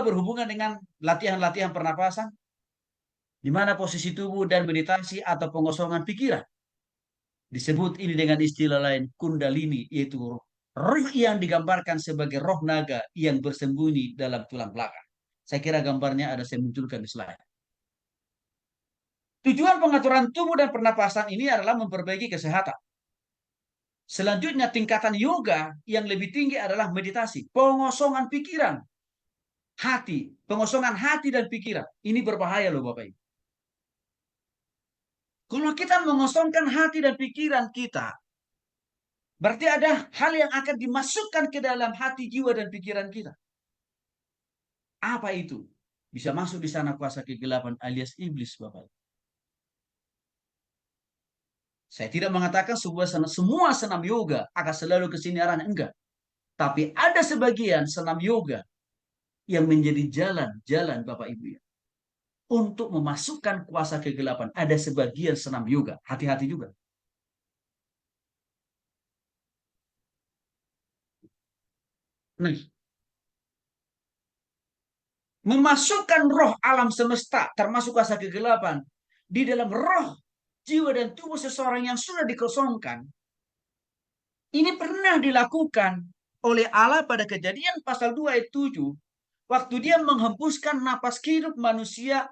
berhubungan dengan latihan-latihan pernapasan, di mana posisi tubuh dan meditasi atau pengosongan pikiran. Disebut ini dengan istilah lain kundalini, yaitu roh yang digambarkan sebagai roh naga yang bersembunyi dalam tulang belakang. Saya kira gambarnya ada saya munculkan di slide. Tujuan pengaturan tubuh dan pernapasan ini adalah memperbaiki kesehatan. Selanjutnya tingkatan yoga yang lebih tinggi adalah meditasi, pengosongan pikiran, hati, pengosongan hati dan pikiran. Ini berbahaya loh Bapak Ibu. Kalau kita mengosongkan hati dan pikiran kita, berarti ada hal yang akan dimasukkan ke dalam hati, jiwa, dan pikiran kita. Apa itu? Bisa masuk di sana kuasa kegelapan alias iblis, Bapak. Saya tidak mengatakan semua senam yoga akan selalu ke sini arahnya, enggak. Tapi ada sebagian senam yoga yang menjadi jalan-jalan Bapak Ibu ya. Untuk memasukkan kuasa kegelapan. Ada sebagian senam yoga. Hati-hati juga. Nah, memasukkan roh alam semesta termasuk kuasa kegelapan di dalam roh, jiwa dan tubuh seseorang yang sudah dikosongkan. Ini pernah dilakukan oleh Allah pada Kejadian pasal 2 ayat 7 waktu dia menghembuskan napas hidup manusia,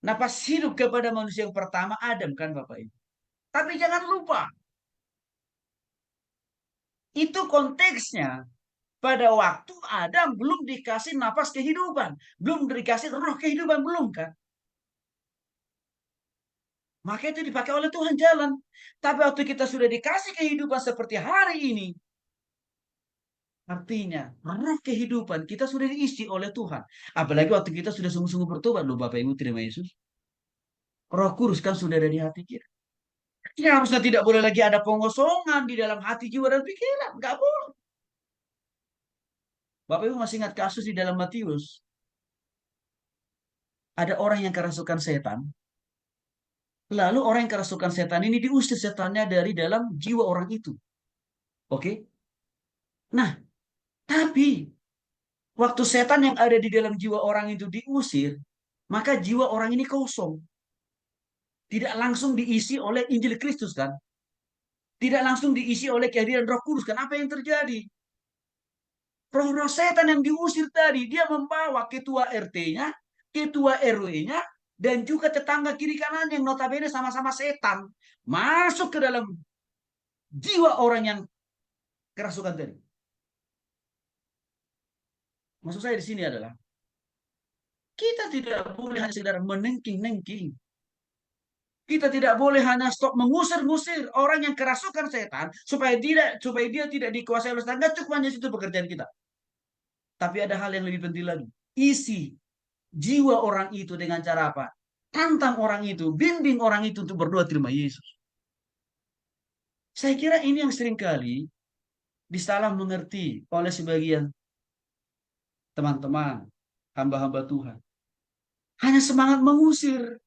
napas hidup kepada manusia yang pertama Adam kan Bapak Ibu. Tapi jangan lupa itu konteksnya pada waktu Adam belum dikasih napas kehidupan, belum dikasih roh kehidupan, belum kan? Maka itu dipakai oleh Tuhan jalan. Tapi waktu kita sudah dikasih kehidupan seperti hari ini, artinya roh kehidupan kita sudah diisi oleh Tuhan. Apalagi waktu kita sudah sungguh-sungguh bertobat loh Bapak Ibu terima Yesus. Roh Kudus kan sudah ada di hati kita. Ya harusnya tidak boleh lagi ada pengosongan di dalam hati, jiwa, dan pikiran. Nggak boleh. Bapak Ibu masih ingat kasus di dalam Matius. Ada orang yang kerasukan setan. Lalu orang yang kerasukan setan ini diusir setannya dari dalam jiwa orang itu. Oke? Nah, tapi waktu setan yang ada di dalam jiwa orang itu diusir, maka jiwa orang ini kosong. Tidak langsung diisi oleh Injil Kristus kan? Tidak langsung diisi oleh kehadiran Roh Kudus kan? Apa yang terjadi? Roh-roh setan yang diusir tadi, dia membawa ketua RT-nya, ketua RW-nya, dan juga tetangga kiri kanan yang notabene sama-sama setan. Masuk ke dalam jiwa orang yang kerasukan tadi. Maksud saya di sini adalah, kita tidak boleh hanya sekedar menengking-nengking. Kita tidak boleh hanya stop mengusir-ngusir orang yang kerasukan setan supaya dia tidak dikuasai oleh setan. Nggak cukup hanya itu pekerjaan kita. Tapi ada hal yang lebih penting lagi. Isi jiwa orang itu dengan cara apa? Tantang orang itu, bimbing orang itu untuk berdoa terima Yesus. Saya kira ini yang seringkali disalah mengerti oleh sebagian teman-teman, hamba-hamba Tuhan. Hanya semangat mengusir.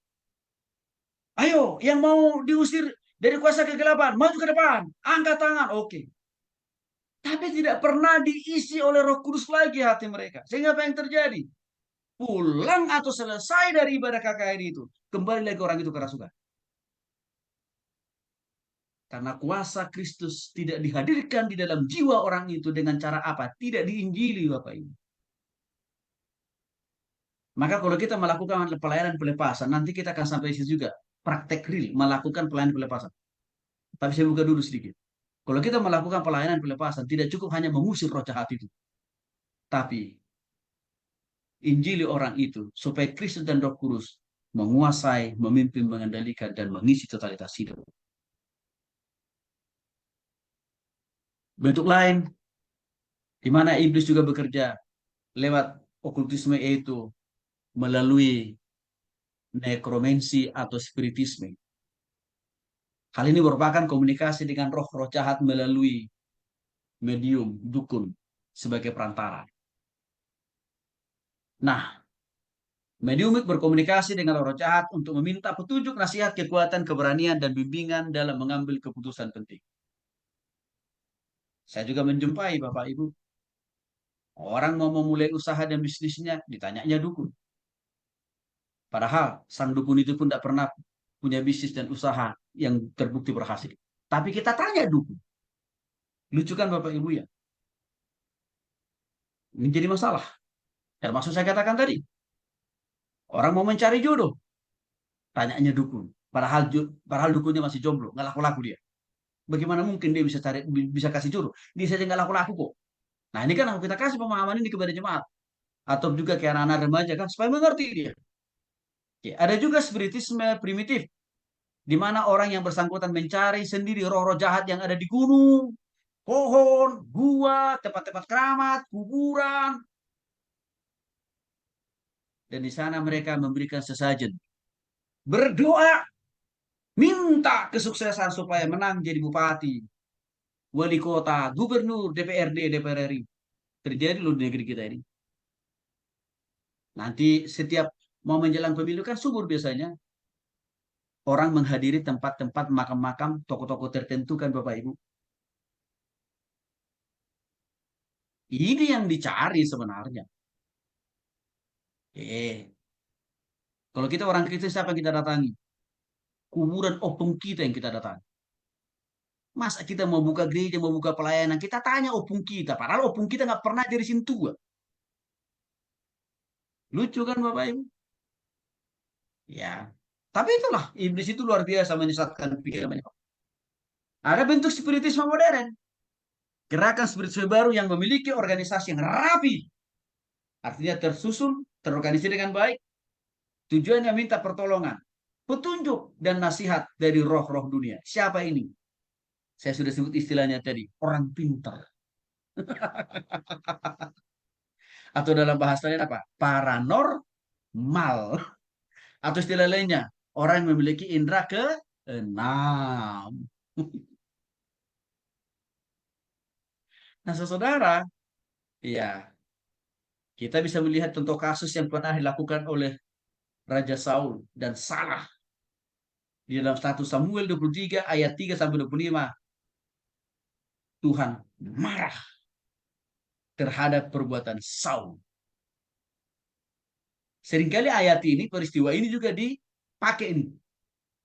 Ayo, yang mau diusir dari kuasa kegelapan, maju ke depan, angkat tangan, oke. Tapi tidak pernah diisi oleh Roh Kudus lagi hati mereka. Sehingga apa yang terjadi? Pulang atau selesai dari ibadah KKR itu, kembali lagi orang itu kerasukan. Karena kuasa Kristus tidak dihadirkan di dalam jiwa orang itu dengan cara apa? Tidak diinjili Bapak Ibu. Maka kalau kita melakukan pelayanan pelepasan, nanti kita akan sampai situ juga. Praktek real, melakukan pelayanan pelepasan. Tapi saya buka dulu sedikit. Kalau kita melakukan pelayanan pelepasan, tidak cukup hanya mengusir roh jahat itu. Tapi, injili orang itu, supaya Kristus dan Roh Kudus menguasai, memimpin, mengendalikan, dan mengisi totalitas hidup. Bentuk lain, di mana iblis juga bekerja lewat okultisme yaitu melalui nekromansi atau spiritisme. Hal ini merupakan komunikasi dengan roh-roh jahat melalui medium, dukun, sebagai perantara. Nah, mediumik berkomunikasi dengan roh jahat untuk meminta petunjuk, nasihat, kekuatan, keberanian, dan bimbingan dalam mengambil keputusan penting. Saya juga menjumpai Bapak Ibu Orang mau memulai usaha dan bisnisnya, ditanyanya dukun. Padahal sang dukun itu pun tidak pernah punya bisnis dan usaha yang terbukti berhasil. Tapi kita tanya dukun. Lucu kan Bapak Ibu ya? Ini jadi masalah. Termasuk saya katakan tadi, orang mau mencari jodoh, tanyanya dukun. Padahal dukunnya masih jomblo, nggak laku-laku dia. Bagaimana mungkin dia bisa kasih jodoh? Dia saja nggak laku-laku kok. Nah ini kan aku kita kasih pemahaman ini kepada jemaat atau juga ke anak-anak remaja kan supaya mengerti dia. Ya, ada juga spiritisme primitif di mana orang yang bersangkutan mencari sendiri roh-roh jahat yang ada di gunung, pohon, gua, tempat-tempat keramat, kuburan, dan di sana mereka memberikan sesajen, berdoa, minta kesuksesan supaya menang jadi bupati, wali kota, gubernur, DPRD, DPR RI. Terjadi loh di negeri kita ini. Nanti setiap mau menjelang pemilu kan subur biasanya. Orang menghadiri tempat-tempat makam-makam tokoh-tokoh tertentu kan Bapak Ibu. Ini yang dicari sebenarnya. Kalau kita orang Kristen siapa yang kita datangi? Kuburan opung kita yang kita datangi. Masa kita mau buka gereja, mau buka pelayanan, kita tanya opung kita. Padahal opung kita nggak pernah jadi sintua. Lucu kan Bapak Ibu? Ya. Tapi itulah, iblis itu luar biasa menyesatkan pikiran banyak. Ada bentuk spiritisme modern. Gerakan spiritual baru yang memiliki organisasi yang rapi. Artinya tersusun, terorganisir dengan baik. Tujuannya minta pertolongan, petunjuk, dan nasihat dari roh-roh dunia. Siapa ini? Saya sudah sebut istilahnya tadi, orang pintar. Atau dalam bahasanya apa? Paranormal. Atau istilah lainnya, orang yang memiliki indera keenam. Nah, saudara, ya, kita bisa melihat contoh kasus yang pernah dilakukan oleh Raja Saul dan salah di dalam 1 Samuel 23 ayat 3 sampai 25. Tuhan marah terhadap perbuatan Saul. Seringkali ayat ini, peristiwa ini juga dipakai ini.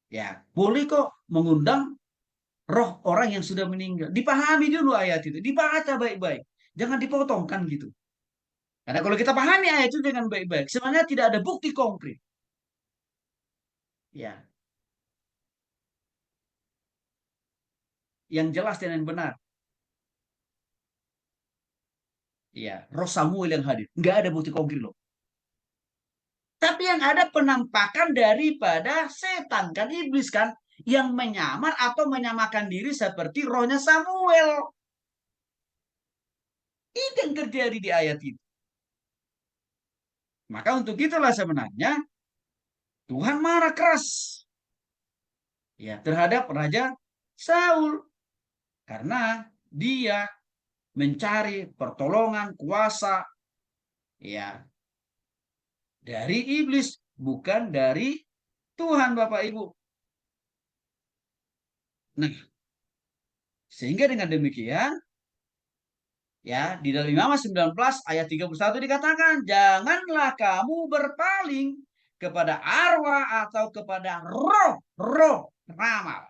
Ya, boleh kok mengundang roh orang yang sudah meninggal. Dipahami dulu ayat itu, dibaca baik-baik. Jangan dipotongkan gitu. Karena kalau kita pahami ayat itu dengan baik-baik, sebenarnya tidak ada bukti konkret. Ya, yang jelas dan yang benar. Ya, roh Samuel yang hadir. Nggak ada bukti konkret loh. Tapi yang ada penampakan daripada setan kan, iblis kan, yang menyamar atau menyamakan diri seperti rohnya Samuel. Itu yang terjadi di ayat itu. Maka untuk itulah sebenarnya Tuhan marah keras ya terhadap Raja Saul karena dia mencari pertolongan kuasa ya dari iblis bukan dari Tuhan Bapak Ibu. Nah, sehingga dengan demikian ya di dalam Imamat 19 ayat 31 dikatakan janganlah kamu berpaling kepada arwah atau kepada roh-roh ramal.